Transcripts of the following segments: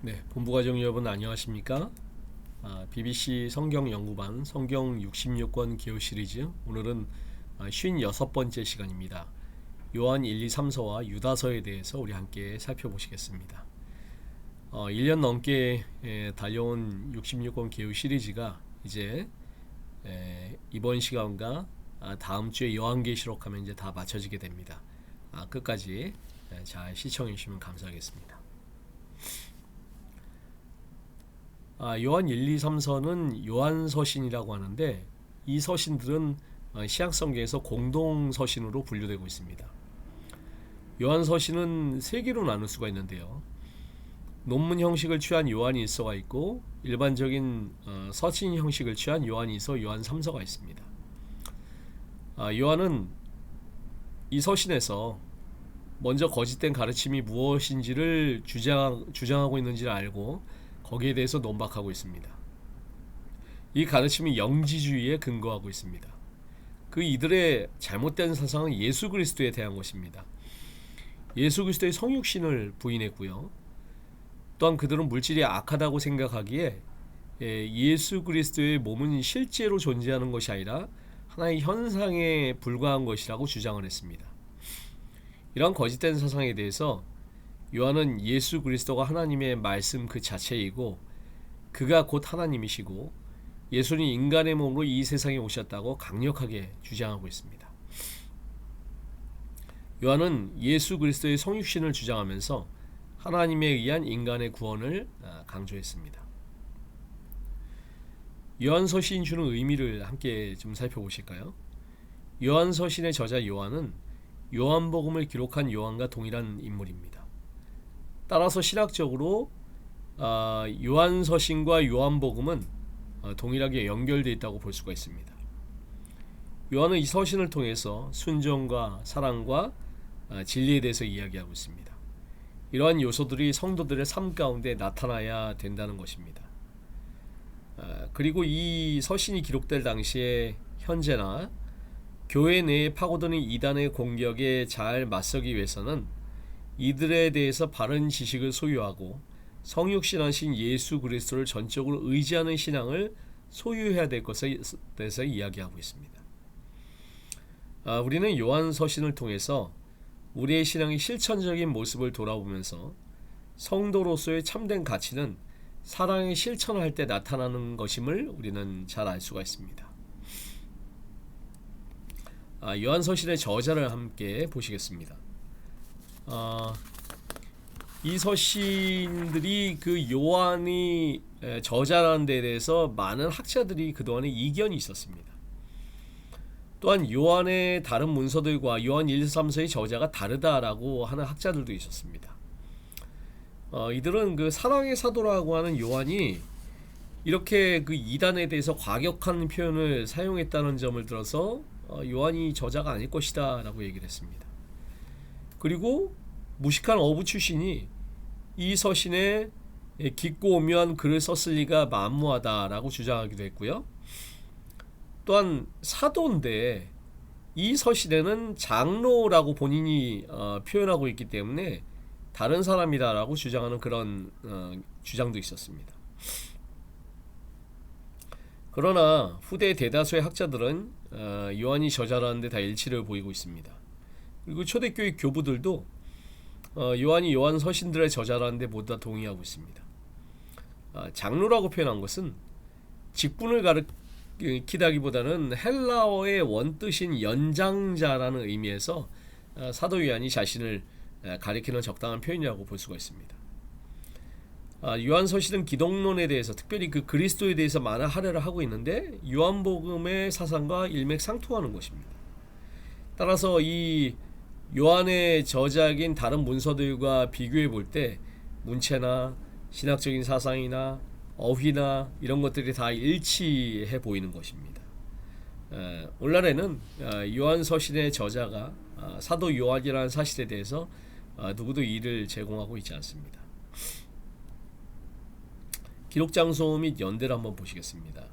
네, 본부가족 여러분 안녕하십니까? BBC 성경연구반 성경 66권 기호 시리즈 오늘은 56번째 시간입니다. 요한 1, 2, 3서와 유다서에 대해서 우리 함께 살펴보시겠습니다. 1년 넘게 달려온 66권 기호 시리즈가 이제 이번 시간과 다음 주에 요한계시록 하면 이제 다 마쳐지게 됩니다. 끝까지 잘 시청해 주시면 감사하겠습니다. 요한 1, 2, 3서는 요한서신이라고 하는데 이 서신들은 신약성경에서 공동서신으로 분류되고 있습니다. 요한서신은 세 개로 나눌 수가 있는데요. 논문 형식을 취한 요한일서가 있고 일반적인 서신 형식을 취한 요한이서, 요한 3서가 있습니다. 요한은 이 서신에서 먼저 거짓된 가르침이 무엇인지를 주장하고 있는지를 알고 거기에 대해서 논박하고 있습니다. 이 가르침이 영지주의에 근거하고 있습니다. 이들의 잘못된 사상은 예수 그리스도에 대한 것입니다. 예수 그리스도의 성육신을 부인했고요. 또한 그들은 물질이 악하다고 생각하기에 예수 그리스도의 몸은 실제로 존재하는 것이 아니라 하나의 현상에 불과한 것이라고 주장을 했습니다. 이런 거짓된 사상에 대해서 요한은 예수 그리스도가 하나님의 말씀 그 자체이고 그가 곧 하나님이시고 예수는 인간의 몸으로 이 세상에 오셨다고 강력하게 주장하고 있습니다. 요한은 예수 그리스도의 성육신을 주장하면서 하나님에 의한 인간의 구원을 강조했습니다. 요한서신이 주는 의미를 함께 좀 살펴보실까요? 요한서신의 저자 요한은 요한복음을 기록한 요한과 동일한 인물입니다. 따라서 신학적으로 요한서신과 요한복음은 동일하게 연결되어 있다고 볼 수가 있습니다. 요한은 이 서신을 통해서 순종과 사랑과 진리에 대해서 이야기하고 있습니다. 이러한 요소들이 성도들의 삶 가운데 나타나야 된다는 것입니다. 그리고 이 서신이 기록될 당시에 현재나 교회 내에 파고드는 이단의 공격에 잘 맞서기 위해서는 이들에 대해서 바른 지식을 소유하고 성육신하신 예수 그리스도를 전적으로 의지하는 신앙을 소유해야 될 것에 대해서 이야기하고 있습니다. 우리는 요한 서신을 통해서 우리의 신앙의 실천적인 모습을 돌아보면서 성도로서의 참된 가치는 사랑의 실천을 할 때 나타나는 것임을 우리는 잘 알 수가 있습니다. 요한 서신의 저자를 함께 보시겠습니다. 이 서신들이 그 요한이 저자라는 데 대해서 많은 학자들이 그동안에 이견이 있었습니다. 또한 요한의 다른 문서들과 요한 1, 3서의 저자가 다르다라고 하는 학자들도 있었습니다. 이들은 그 사랑의 사도라고 하는 요한이 이렇게 그 이단에 대해서 과격한 표현을 사용했다는 점을 들어서 요한이 저자가 아닐 것이다 라고 얘기를 했습니다. 그리고 무식한 어부 출신이 이 서신에 깊고 오묘한 글을 썼을 리가 만무하다라고 주장하기도 했고요. 또한 사도인데 이 서신에는 장로라고 본인이 표현하고 있기 때문에 다른 사람이다라고 주장하는 그런 주장도 있었습니다. 그러나 후대 대다수의 학자들은 요한이 저자라는 데 다 일치를 보이고 있습니다. 그리고 초대교회 교부들도 요한이 요한 서신들의 저자라는 데 모두 다 동의하고 있습니다. 장로라고 표현한 것은 직분을 가리키다기보다는 헬라어의 원뜻인 연장자라는 의미에서 사도 요한이 자신을 가리키는 적당한 표현이라고 볼 수가 있습니다. 요한서신은 기독론에 대해서 특별히 그 그리스도에 대해서 많은 할애를 하고 있는데 요한복음의 사상과 일맥상통하는 것입니다. 따라서 이 요한의 저작인 다른 문서들과 비교해 볼 때 문체나 신학적인 사상이나 어휘나 이런 것들이 다 일치해 보이는 것입니다. 오늘날에는 요한서신의 저자가 사도 요한이라는 사실에 대해서 누구도 이의를 제공하고 있지 않습니다. 기록 장소 및 연대를 한번 보시겠습니다.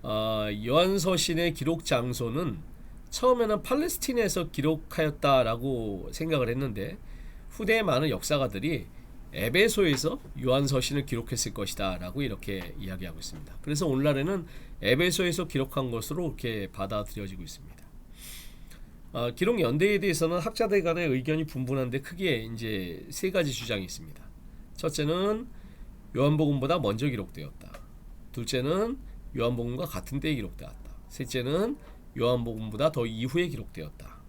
요한서신의 기록 장소는 처음에는 팔레스틴에서 기록하였다라고 생각을 했는데 후대의 많은 역사가들이 에베소에서 요한서신을 기록했을 것이다 라고 이렇게 이야기하고 있습니다. 그래서 오늘날에는 에베소에서 기록한 것으로 이렇게 받아들여지고 있습니다. 기록 연대에 대해서는 학자들 간의 의견이 분분한데 크게 이제 세 가지 주장이 있습니다. 첫째는 요한복음보다 먼저 기록되었다. 둘째는 요한복음과 같은 때에 기록되었다. 셋째는 요한복음보다 더 이후에 기록되었다.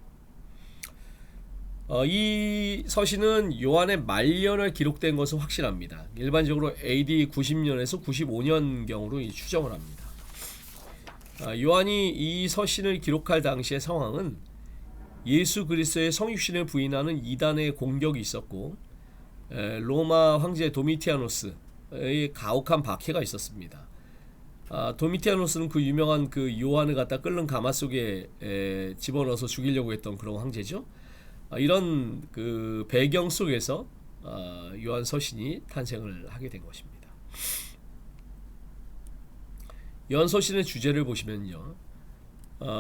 이 서신은 요한의 말년에 기록된 것은 확실합니다. 일반적으로 AD 90년에서 95년경으로 추정을 합니다. 요한이 이 서신을 기록할 당시의 상황은 예수 그리스도의 성육신을 부인하는 이단의 공격이 있었고 로마 황제 도미티아노스의 가혹한 박해가 있었습니다. 도미티아노스는 그 유명한 그 요한을 갖다 끓는 가마 속에 집어넣어서 죽이려고 했던 그런 황제죠. 이런 그 배경 속에서 요한 서신이 탄생을 하게 된 것입니다. 요한 서신의 주제를 보시면요,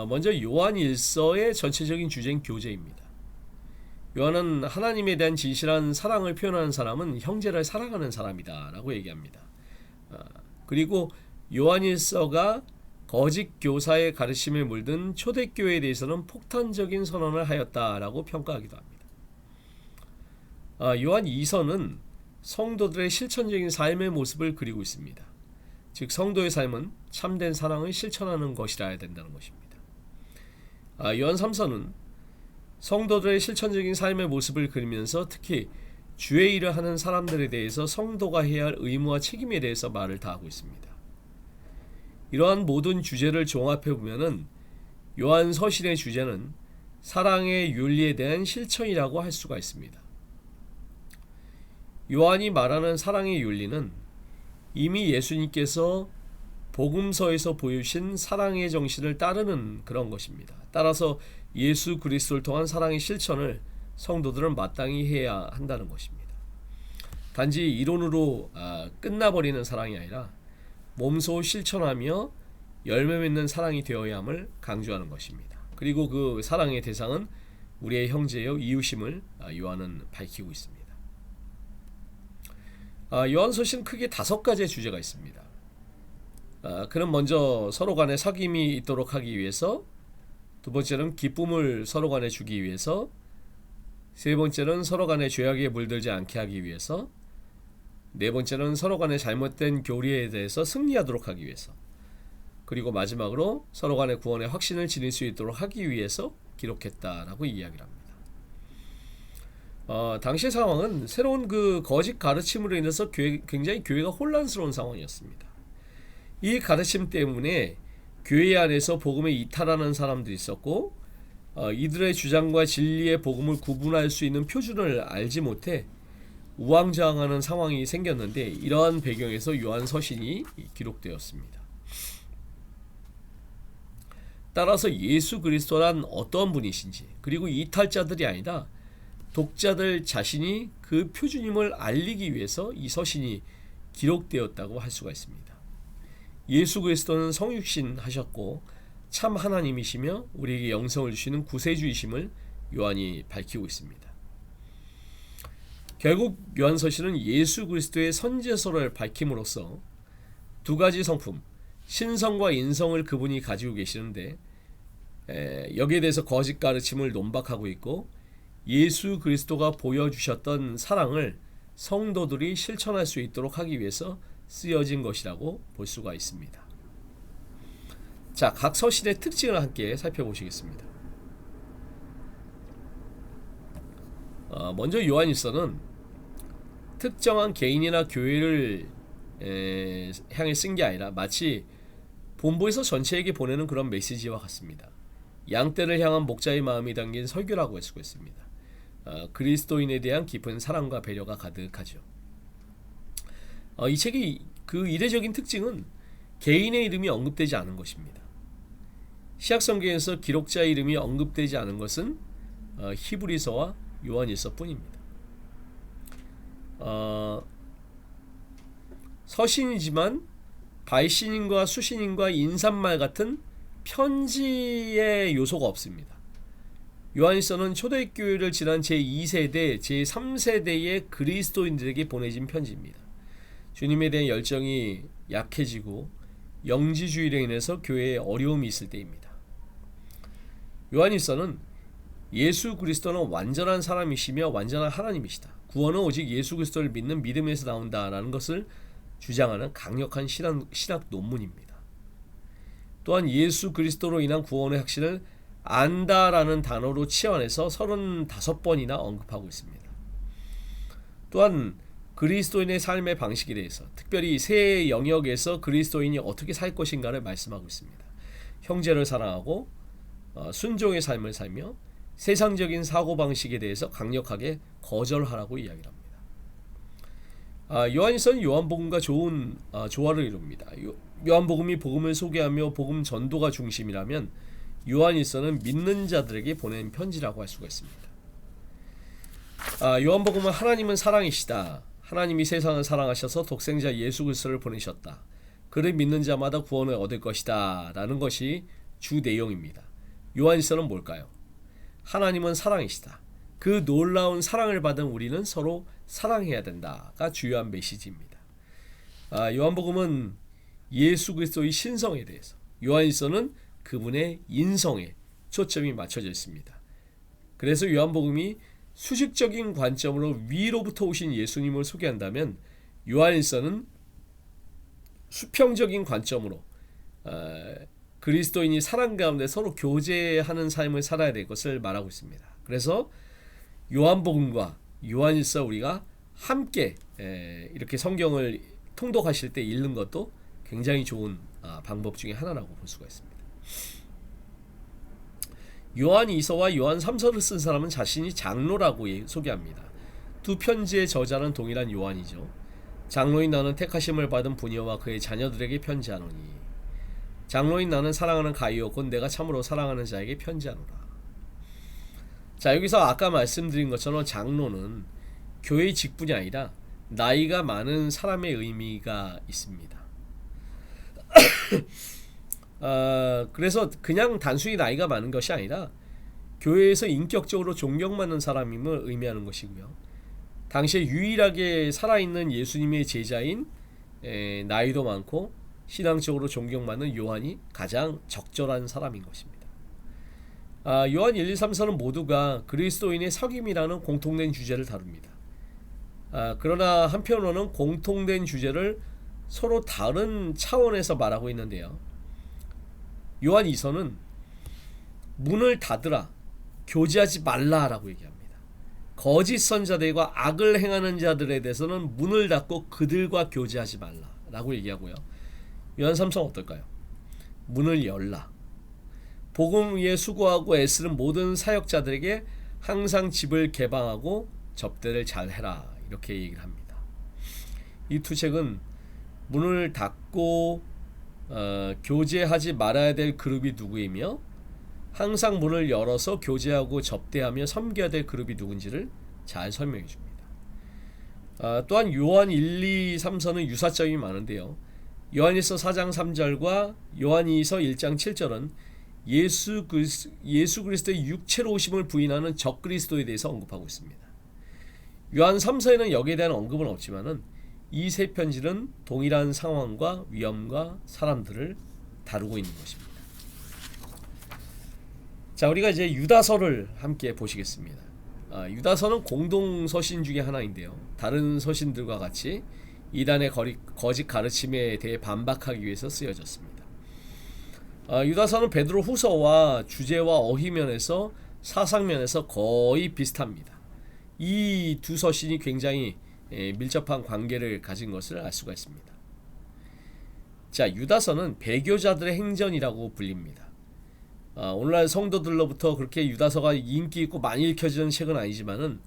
먼저 요한 일서의 전체적인 주제는 교제입니다. 요한은 하나님에 대한 진실한 사랑을 표현하는 사람은 형제를 사랑하는 사람이다 라고 얘기합니다. 그리고 요한 일서가 거짓 교사의 가르침에 물든 초대교회에 대해서는 폭탄적인 선언을 하였다라고 평가하기도 합니다. 요한 2서는 성도들의 실천적인 삶의 모습을 그리고 있습니다. 즉 성도의 삶은 참된 사랑을 실천하는 것이라야 된다는 것입니다. 요한 3서는 성도들의 실천적인 삶의 모습을 그리면서 특히 주의 일을 하는 사람들에 대해서 성도가 해야 할 의무와 책임에 대해서 말을 다하고 있습니다. 이러한 모든 주제를 종합해 보면은 요한 서신의 주제는 사랑의 윤리에 대한 실천이라고 할 수가 있습니다. 요한이 말하는 사랑의 윤리는 이미 예수님께서 복음서에서 보여주신 사랑의 정신을 따르는 그런 것입니다. 따라서 예수 그리스도를 통한 사랑의 실천을 성도들은 마땅히 해야 한다는 것입니다. 단지 이론으로 끝나버리는 사랑이 아니라 몸소 실천하며 열매 맺는 사랑이 되어야 함을 강조하는 것입니다. 그리고 그 사랑의 대상은 우리의 형제요 이웃임을 요한은 밝히고 있습니다. 요한서신 크게 5가지의 주제가 있습니다. 그는 먼저 서로 간에 사귐이 있도록 하기 위해서, 두 번째는 기쁨을 서로 간에 주기 위해서, 세 번째는 서로 간에 죄악에 물들지 않게 하기 위해서, 네 번째는 서로 간의 잘못된 교리에 대해서 승리하도록 하기 위해서, 그리고 마지막으로 서로 간의 구원의 확신을 지닐 수 있도록 하기 위해서 기록했다라고 이야기를 합니다. 당시 상황은 새로운 그 거짓 가르침으로 인해서 굉장히 교회가 혼란스러운 상황이었습니다. 이 가르침 때문에 교회 안에서 복음에 이탈하는 사람들이 있었고, 이들의 주장과 진리의 복음을 구분할 수 있는 표준을 알지 못해 우왕좌왕하는 상황이 생겼는데, 이러한 배경에서 요한 서신이 기록되었습니다. 따라서 예수 그리스도란 어떠한 분이신지, 그리고 이탈자들이 아니라 독자들 자신이 그 표준임을 알리기 위해서 이 서신이 기록되었다고 할 수가 있습니다. 예수 그리스도는 성육신 하셨고 참 하나님이시며 우리에게 영생을 주시는 구세주이심을 요한이 밝히고 있습니다. 결국 요한서신은 예수 그리스도의 선지서를 밝힘으로써 두 가지 성품, 신성과 인성을 그분이 가지고 계시는데, 여기에 대해서 거짓 가르침을 논박하고 있고, 예수 그리스도가 보여주셨던 사랑을 성도들이 실천할 수 있도록 하기 위해서 쓰여진 것이라고 볼 수가 있습니다. 자, 각 서신의 특징을 함께 살펴보시겠습니다. 먼저 요한일서는 특정한 개인이나 교회를 향해 쓴 게 아니라 마치 본부에서 전체에게 보내는 그런 메시지와 같습니다. 양떼를 향한 목자의 마음이 담긴 설교라고 할 수가 있습니다. 그리스도인에 대한 깊은 사랑과 배려가 가득하죠. 이 책의 그 이례적인 특징은 개인의 이름이 언급되지 않은 것입니다. 시약성경에서 기록자의 이름이 언급되지 않은 것은 히브리서와 요한일서뿐입니다. 서신이지만 발신인과 수신인과 인사말 같은 편지의 요소가 없습니다. 요한일서는 초대교회를 지난 제2세대, 제3세대의 그리스도인들에게 보내진 편지입니다. 주님에 대한 열정이 약해지고 영지주의로 인해서 교회에 어려움이 있을 때입니다. 요한일서는 예수 그리스도는 완전한 사람이시며 완전한 하나님이시다. 구원은 오직 예수 그리스도를 믿는 믿음에서 나온다라는 것을 주장하는 강력한 신학 논문입니다. 또한 예수 그리스도로 인한 구원의 확신을 안다라는 단어로 치환해서 35번이나 언급하고 있습니다. 또한 그리스도인의 삶의 방식에 대해서, 특별히 세 영역에서 그리스도인이 어떻게 살 것인가를 말씀하고 있습니다. 형제를 사랑하고 순종의 삶을 살며 세상적인 사고방식에 대해서 강력하게 거절하라고 이야기를 합니다. 요한일서는 요한복음과 좋은 조화를 이룹니다. 요한복음이 복음을 소개하며 복음 전도가 중심이라면 요한일서는 믿는 자들에게 보낸 편지라고 할 수가 있습니다. 요한복음은 하나님은 사랑이시다. 하나님이 세상을 사랑하셔서 독생자 예수 그리스도를 보내셨다. 그를 믿는 자마다 구원을 얻을 것이다 라는 것이 주 내용입니다. 요한일서는 뭘까요? 하나님은 사랑이시다. 그 놀라운 사랑을 받은 우리는 서로 사랑해야 된다가 주요한 메시지입니다. 요한복음은 예수 그리스도의 신성에 대해서, 요한일서는 그분의 인성에 초점이 맞춰져 있습니다. 그래서 요한복음이 수식적인 관점으로 위로부터 오신 예수님을 소개한다면 요한일서는 수평적인 관점으로 그리스도인이 사랑 가운데 서로 교제하는 삶을 살아야 될 것을 말하고 있습니다. 그래서 요한복음과 요한일서 우리가 함께 이렇게 성경을 통독하실 때 읽는 것도 굉장히 좋은 방법 중에 하나라고 볼 수가 있습니다. 요한이서와 요한3서를 쓴 사람은 자신이 장로라고 소개합니다. 두 편지의 저자는 동일한 요한이죠. 장로인 나는 택하심을 받은 부녀와 그의 자녀들에게 편지하노니, 장로인 나는 사랑하는 가이오 곧 내가 참으로 사랑하는 자에게 편지하노라. 자, 여기서 아까 말씀드린 것처럼 장로는 교회의 직분이 아니라 나이가 많은 사람의 의미가 있습니다. 그래서 그냥 단순히 나이가 많은 것이 아니라 교회에서 인격적으로 존경받는 사람임을 의미하는 것이고요. 당시에 유일하게 살아있는 예수님의 제자인 나이도 많고 신앙적으로 존경받는 요한이 가장 적절한 사람인 것입니다. 요한 1, 2, 3서는 모두가 그리스도인의 사귐이라는 공통된 주제를 다룹니다. 그러나 한편으로는 공통된 주제를 서로 다른 차원에서 말하고 있는데요. 요한 2서는 문을 닫으라, 교제하지 말라라고 얘기합니다. 거짓 선자들과 악을 행하는 자들에 대해서는 문을 닫고 그들과 교제하지 말라라고 얘기하고요. 요한 3서는 어떨까요? 문을 열라. 복음 위에 수고하고 애쓰는 모든 사역자들에게 항상 집을 개방하고 접대를 잘 해라, 이렇게 얘기를 합니다. 이 두 책은 문을 닫고 교제하지 말아야 될 그룹이 누구이며 항상 문을 열어서 교제하고 접대하며 섬겨야 될 그룹이 누군지를 잘 설명해 줍니다. 또한 요한 1, 2, 3서는 유사점이 많은데요. 요한일서 4장 3절과 요한이서 1장 7절은 예수 그리스도의 육체로 오심을 부인하는 적그리스도에 대해서 언급하고 있습니다. 요한 3서에는 여기에 대한 언급은 없지만은 이 세 편지는 동일한 상황과 위험과 사람들을 다루고 있는 것입니다. 자, 우리가 이제 유다서를 함께 보시겠습니다. 유다서는 공동 서신 중에 하나인데요. 다른 서신들과 같이 이단의 거짓 가르침에 대해 반박하기 위해서 쓰여졌습니다. 유다서는 베드로 후서와 주제와 어휘면에서 사상면에서 거의 비슷합니다. 이 두 서신이 굉장히 밀접한 관계를 가진 것을 알 수가 있습니다. 자, 유다서는 배교자들의 행전이라고 불립니다. 오늘날 성도들로부터 그렇게 유다서가 인기 있고 많이 읽혀지는 책은 아니지만은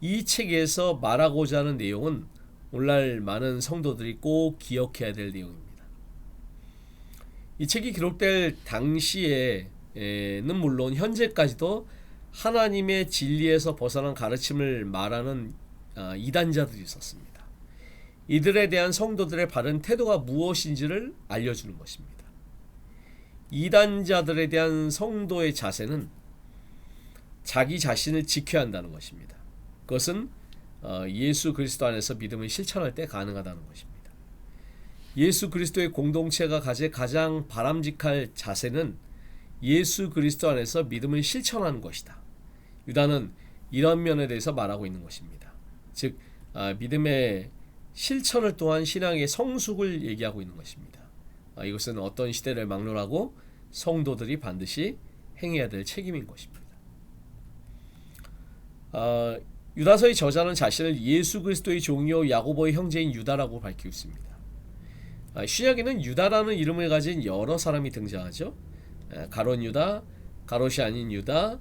이 책에서 말하고자 하는 내용은 오늘날 많은 성도들이 꼭 기억해야 될 내용입니다. 이 책이 기록될 당시에는 물론 현재까지도 하나님의 진리에서 벗어난 가르침을 말하는 이단자들이 있었습니다. 이들에 대한 성도들의 바른 태도가 무엇인지를 알려주는 것입니다. 이단자들에 대한 성도의 자세는 자기 자신을 지켜야 한다는 것입니다. 그것은 예수 그리스도 안에서 믿음을 실천할 때 가능하다는 것입니다. 예수 그리스도의 공동체가 가장 바람직할 자세는 예수 그리스도 안에서 믿음을 실천하는 것이다. 유다는 이런 면에 대해서 말하고 있는 것입니다. 즉 믿음의 실천을 또한 신앙의 성숙을 얘기하고 있는 것입니다. 이것은 어떤 시대를 막론하고 성도들이 반드시 행해야 될 책임인 것입니다. 유다서의 저자는 자신을 예수 그리스도의 종이요 야고보의 형제인 유다라고 밝히고 있습니다. 신약에는 유다라는 이름을 가진 여러 사람이 등장하죠. 가론 유다, 가롯이 아닌 유다,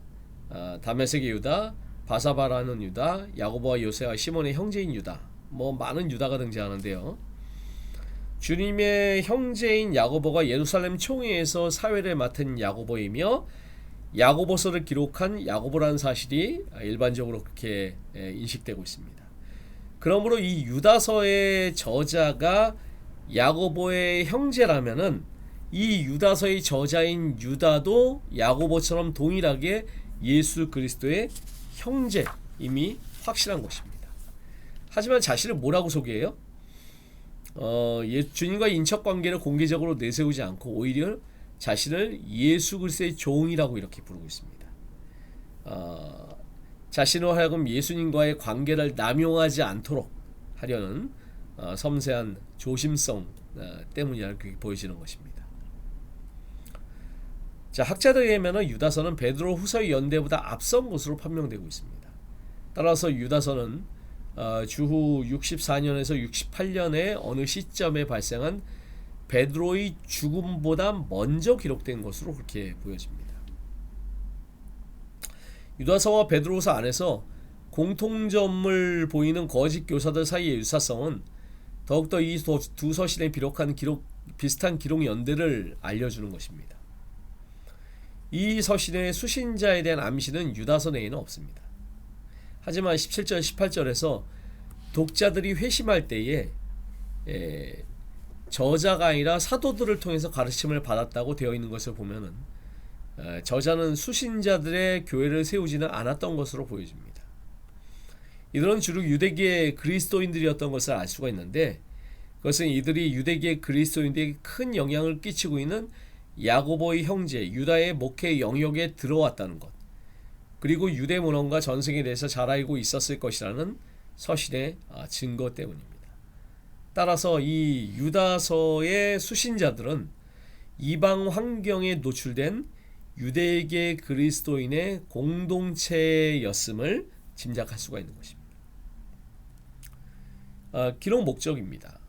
다메섹의 유다, 바사바라는 유다, 야고보와 요새와 시몬의 형제인 유다, 많은 유다가 등장하는데요. 주님의 형제인 야고보가 예루살렘 총회에서 사회를 맡은 야고보이며 야고보서를 기록한 야고보라는 사실이 일반적으로 그렇게 인식되고 있습니다. 그러므로 이 유다서의 저자가 야고보의 형제라면은 이 유다서의 저자인 유다도 야고보처럼 동일하게 예수 그리스도의 형제임이 확실한 것입니다. 하지만 자신을 뭐라고 소개해요? 주님과의 인척관계를 공개적으로 내세우지 않고 오히려 자신을 예수 그리스도의 종이라고 이렇게 부르고 있습니다. 자신으로 하여금 예수님과의 관계를 남용하지 않도록 하려는 섬세한 조심성 때문이라는 게 보여지는 것입니다. 자, 학자들에 의하면 유다서는 베드로 후서의 연대보다 앞선 것으로 판명되고 있습니다. 따라서 유다서는 주후 64년에서 68년의 어느 시점에 발생한 베드로의 죽음보다 먼저 기록된 것으로 그렇게 보여집니다. 유다서와 베드로서 안에서 공통점을 보이는 거짓 교사들 사이의 유사성은 더욱더 이 두 서신에 비록한 비슷한 기록 연대를 알려주는 것입니다. 이 서신의 수신자에 대한 암시는 유다서 내에는 없습니다. 하지만 17절, 18절에서 독자들이 회심할 때에 저자가 아니라 사도들을 통해서 가르침을 받았다고 되어 있는 것을 보면은 저자는 수신자들의 교회를 세우지는 않았던 것으로 보여집니다. 이들은 주로 유대계의 그리스도인들이었던 것을 알 수가 있는데 그것은 이들이 유대계 그리스도인들에게 큰 영향을 끼치고 있는 야고보의 형제 유다의 목회 영역에 들어왔다는 것, 그리고 유대 문헌과 전승에 대해서 잘 알고 있었을 것이라는 서신의 증거 때문입니다. 따라서 이 유다서의 수신자들은 이방 환경에 노출된 유대계 그리스도인의 공동체였음을 짐작할 수가 있는 것입니다. 기록 목적입니다.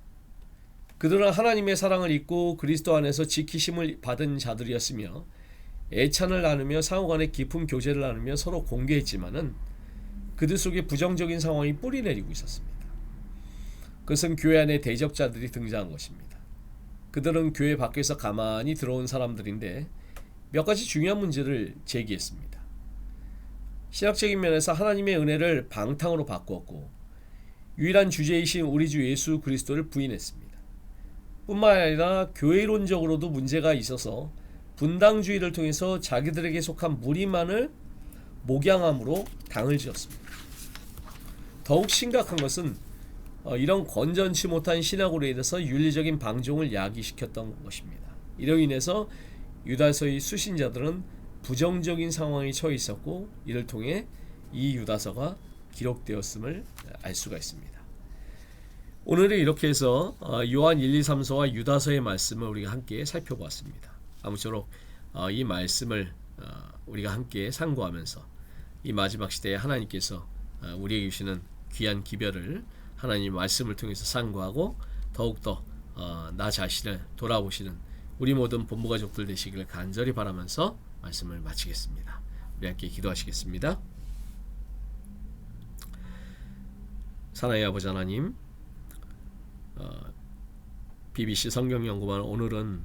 그들은 하나님의 사랑을 잊고 그리스도 안에서 지키심을 받은 자들이었으며 애찬을 나누며 상호간의 깊은 교제를 나누며 서로 공개했지만은 그들 속에 부정적인 상황이 뿌리내리고 있었습니다. 그것은 교회 안에 대적자들이 등장한 것입니다. 그들은 교회 밖에서 가만히 들어온 사람들인데 몇 가지 중요한 문제를 제기했습니다. 신학적인 면에서 하나님의 은혜를 방탕으로 바꾸었고 유일한 주제이신 우리 주 예수 그리스도를 부인했습니다. 뿐만 아니라 교회론적으로도 문제가 있어서 분당주의를 통해서 자기들에게 속한 무리만을 목양함으로 당을 지었습니다. 더욱 심각한 것은 이런 건전치 못한 신학으로 인해서 윤리적인 방종을 야기시켰던 것입니다. 이로 인해서 유다서의 수신자들은 부정적인 상황에 처해 있었고 이를 통해 이 유다서가 기록되었음을 알 수가 있습니다. 오늘은 이렇게 해서 요한 1, 2, 3서와 유다서의 말씀을 우리가 함께 살펴보았습니다. 아무쪼록 이 말씀을 우리가 함께 상고하면서 이 마지막 시대에 하나님께서 우리에게 주시는 귀한 기별을 하나님 말씀을 통해서 상고하고 더욱더 나 자신을 돌아보시는 우리 모든 본부가족들 되시기를 간절히 바라면서 말씀을 마치겠습니다. 우리 함께 기도하시겠습니다. 사나이 아버지 하나님, BBC 성경연구반 오늘은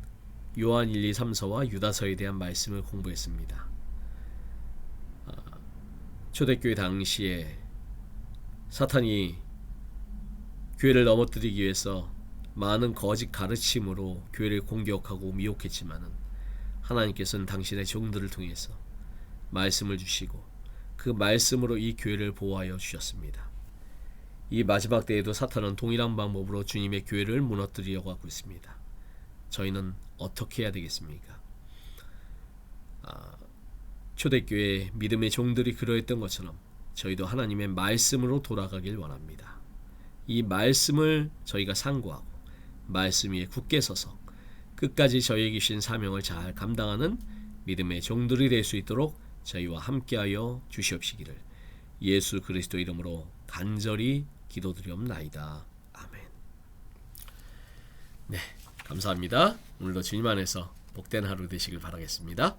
요한 1, 2, 3서와 유다서에 대한 말씀을 공부했습니다. 초대교회 당시에 사탄이 교회를 넘어뜨리기 위해서 많은 거짓 가르침으로 교회를 공격하고 미혹했지만은 하나님께서는 당신의 종들을 통해서 말씀을 주시고 그 말씀으로 이 교회를 보호하여 주셨습니다. 이 마지막 때에도 사탄은 동일한 방법으로 주님의 교회를 무너뜨리려고 하고 있습니다. 저희는 어떻게 해야 되겠습니까? 초대교회 믿음의 종들이 그러했던 것처럼 저희도 하나님의 말씀으로 돌아가길 원합니다. 이 말씀을 저희가 상고하고 말씀 위에 굳게 서서 끝까지 저희에게 주신 사명을 잘 감당하는 믿음의 종들이 될 수 있도록 저희와 함께하여 주시옵시기를 예수 그리스도 이름으로 간절히 기도드리옵나이다. 아멘. 네, 감사합니다. 오늘도 주님 안에서 복된 하루 되시길 바라겠습니다.